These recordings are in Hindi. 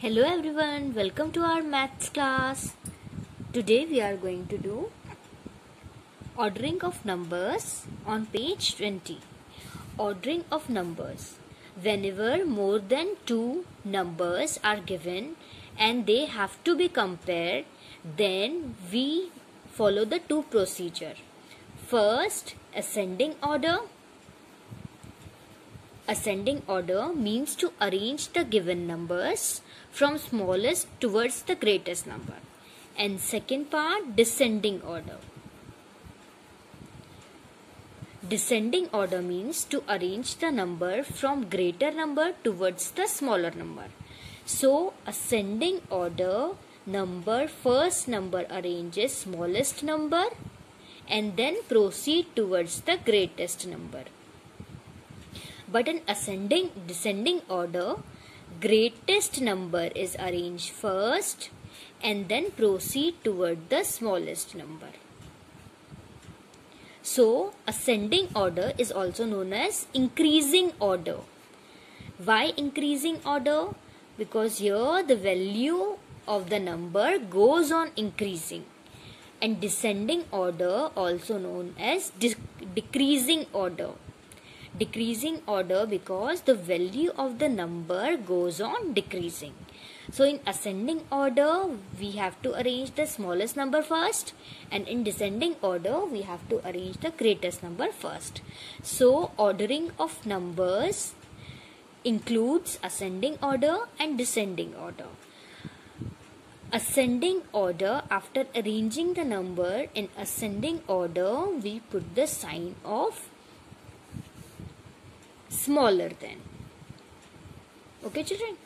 Hello everyone, welcome to our maths class. Today we are going to do ordering of numbers on page 20. Ordering of numbers. Whenever more than two numbers are given and they have to be compared, then we follow the two procedure. First, ascending order. Ascending order means to arrange the given numbers from smallest towards the greatest number. And second part, descending order. Descending order means to arrange the number from greater number towards the smaller number. So, ascending order, first number arranges smallest number and then proceed towards the greatest number. But in descending order, greatest number is arranged first and then proceed toward the smallest number. So, ascending order is also known as increasing order. Why increasing order? Because here the value of the number goes on increasing. And descending order also known as decreasing order. Decreasing order because the value of the number goes on decreasing. So in ascending order, we have to arrange the smallest number first, and in descending order, we have to arrange the greatest number first. So ordering of numbers includes ascending order and descending order. Ascending order, after arranging the number in ascending order, we put the sign of smaller than. Okay children?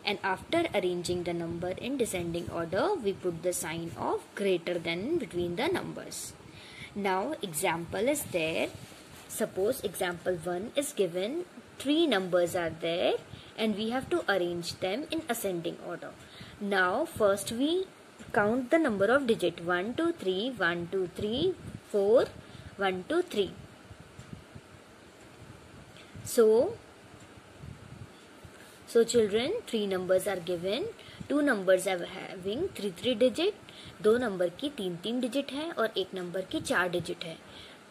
And after arranging the number in descending order, we put the sign of greater than between the numbers. Now example is there. Suppose example 1 is given. 3 numbers are there and we have to arrange them in ascending order. Now first we count the number of digit 1, 2, 3, 1, 2, 3, 4, 1, 2, 3. So children, 3 numbers are given. 2 numbers are having 3 digit, 2 number की 3 डिजिट है और 1 नंबर की 4 डिजिट है.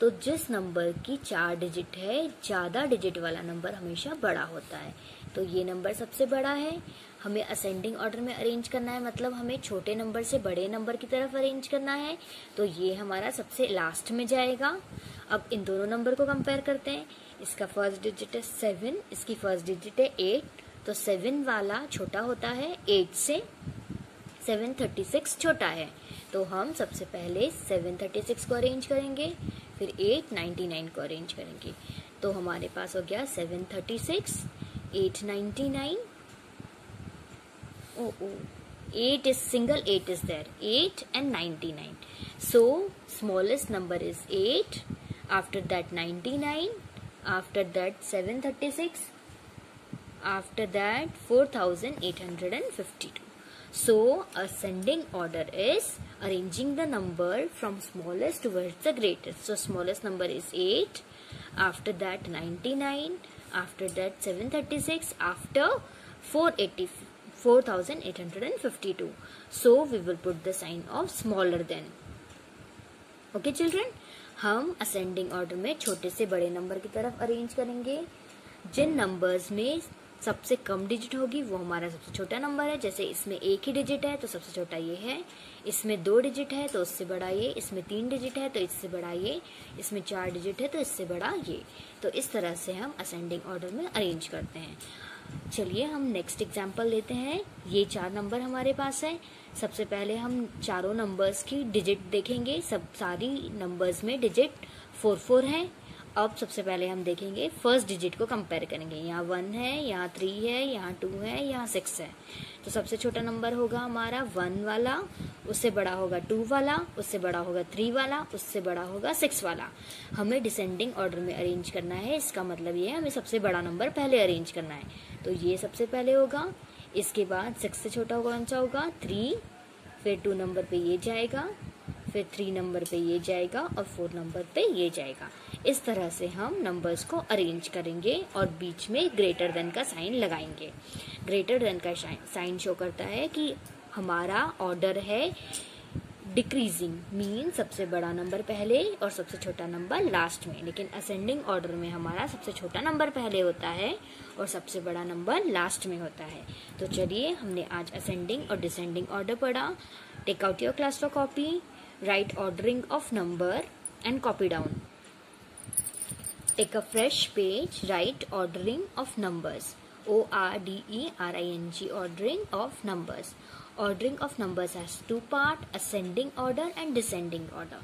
तो जिस नंबर की 4 डिजिट है, ज़्यादा डिजिट वाला नंबर हमेशा बड़ा होता है. तो ये नंबर सबसे बड़ा है. हमें असेंडिंग ऑर्डर में अरेंज करना है, मतलब हमें छोटे नंबर से बड़े नंबर की तरफ अरेंज करना है. तो ये हमारा सबसे लास्ट में जाएगा. अब इन दोनों नंबर को कंपेयर करते हैं. इसका फर्स्ट डिजिट है 7, इसकी फर्स्ट डिजिट है 8. तो 7 वाला छोटा होता है 8 से. 736 छोटा है. तो हम सबसे पहले 736 को अरेंज करेंगे, फिर 899 को अरेंज करेंगे. तो हमारे पास हो गया 736, 899. 8 is single 8 is there. 8 and 99. So smallest number is 8. After that 99. After that 736. After that 4852. So ascending order is arranging the number from smallest towards the greatest. So smallest number is 8. After that 99. After that 736. After 4852. So we will put the sign of smaller than. Okay children? हम ascending order में छोटे से बड़े नंबर की तरफ अरेंज करेंगे. जिन नंबर्स में सबसे कम डिजिट होगी वो हमारा सबसे छोटा नंबर है. जैसे इसमें 1 ही डिजिट है तो सबसे छोटा ये है. इसमें 2 डिजिट है तो उससे बड़ा ये. इसमें 3 डिजिट है तो इससे बड़ा ये. इसमें 4 डिजिट है तो इससे बड़ा ये. तो इस तरह से हम असेंडिंग ऑर्डर में अरेंज करते हैं. चलिए हम नेक्स्ट एग्जाम्पल लेते हैं. ये 4 नंबर हमारे पास है. सबसे पहले हम चारों नंबर्स की डिजिट देखेंगे. सारी नंबर्स में डिजिट 4 है. अब सबसे पहले हम देखेंगे फर्स्ट डिजिट को कंपेयर करेंगे. यहाँ 1 है, यहाँ 3 है, यहाँ 2 है, यहाँ 6 है. तो सबसे छोटा नंबर होगा हमारा 1 वाला, उससे बड़ा होगा 2 वाला, उससे बड़ा होगा 3 वाला, उससे बड़ा होगा 6 वाला. हमें डिसेंडिंग ऑर्डर में अरेंज करना है. इसका मतलब ये है हमें सबसे बड़ा नंबर पहले अरेंज करना है. तो ये सबसे पहले होगा. इसके बाद 6 से छोटा कौन सा होगा 3. फिर 2 नंबर पे ये जाएगा, फिर 3 नंबर पे ये जाएगा और 4 नंबर पे ये जाएगा. इस तरह से हम नंबर्स को अरेंज करेंगे और बीच में ग्रेटर देन का साइन लगाएंगे। ग्रेटर देन का साइन शो करता है कि हमारा ऑर्डर है डिक्रीजिंग, मीन सबसे बड़ा नंबर पहले और सबसे छोटा नंबर लास्ट में, लेकिन असेंडिंग ऑर्डर में हमारा सबसे छोटा नंबर पहले होता है और सबसे बड़ा नंबर लास्ट में होता है। तो चलिए, हमने आज असेंडिंग और डिसेंडिंग ऑर्डर पढ़ा। Take out your class four copy, write ordering of number and copy down. Take a fresh page, write ordering of numbers, ORDERING, ordering of numbers. Ordering of numbers has two parts, ascending order and descending order.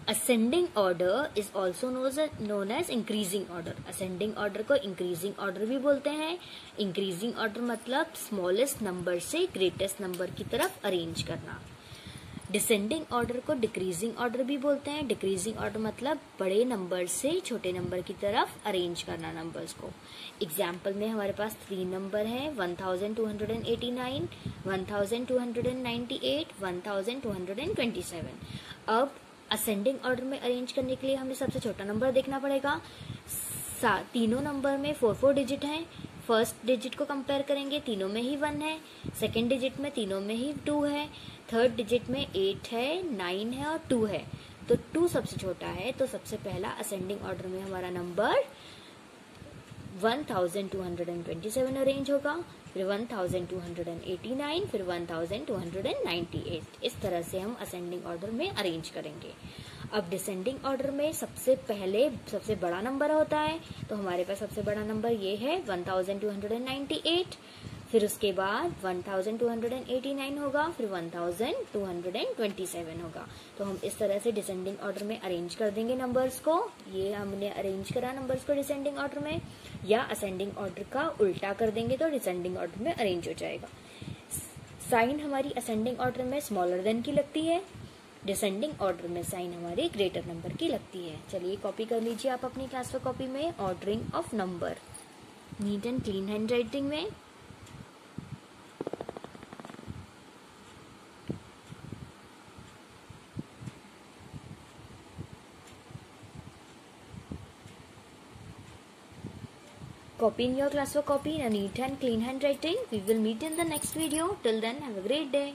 Ascending order is also known as increasing order. Ascending order को increasing order भी बोलते हैं। Increasing order मतलब smallest number से greatest number की तरफ arrange करना। डिसेंडिंग ऑर्डर को डिक्रीजिंग ऑर्डर भी बोलते हैं। डिक्रीजिंग ऑर्डर मतलब बड़े नंबर से छोटे नंबर की तरफ अरेंज करना नंबर्स को। एग्जाम्पल में हमारे पास 3 नंबर हैं, 1289, 1298, 1227। अब असेंडिंग ऑर्डर में अरेंज करने के लिए हमें सबसे छोटा नंबर देखना पड़ेगा। तीनों नंबर में 4 डिजिट हैं। फर्स्ट डिजिट को कंपेयर करेंगे, तीनों में ही 1 है। सेकेंड डिजिट में तीनों में ही 2 है। थर्ड डिजिट में 8 है, 9 है और 2 है। तो 2 सबसे छोटा है, तो सबसे पहला असेंडिंग ऑर्डर में हमारा नंबर 1227 अरेंज होगा, फिर 1289, फिर 1298। इस तरह से हम असेंडिंग ऑर्डर में अरेंज करेंगे। अब डिसेंडिंग ऑर्डर में सबसे पहले सबसे बड़ा नंबर होता है, तो हमारे पास सबसे बड़ा नंबर ये है 1298, फिर उसके बाद 1289 होगा, फिर 1227 होगा। तो हम इस तरह से डिसेंडिंग ऑर्डर में अरेंज कर देंगे नंबर्स को। ये हमने अरेंज करा नंबर्स को डिसेंडिंग ऑर्डर में, या असेंडिंग ऑर्डर का उल्टा कर देंगे तो डिसेंडिंग ऑर्डर में अरेंज हो जाएगा। साइन हमारी असेंडिंग ऑर्डर में स्मॉलर देन की लगती है, डिसेंडिंग ऑर्डर में साइन हमारी ग्रेटर नंबर की लगती है। चलिए कॉपी कर लीजिए आप अपनी क्लास पर कॉपी में, ordering of number, neat and clean hand writing में। Copy in your class for copy in a neat and clean handwriting. We will meet in the next video. Till then, have a great day.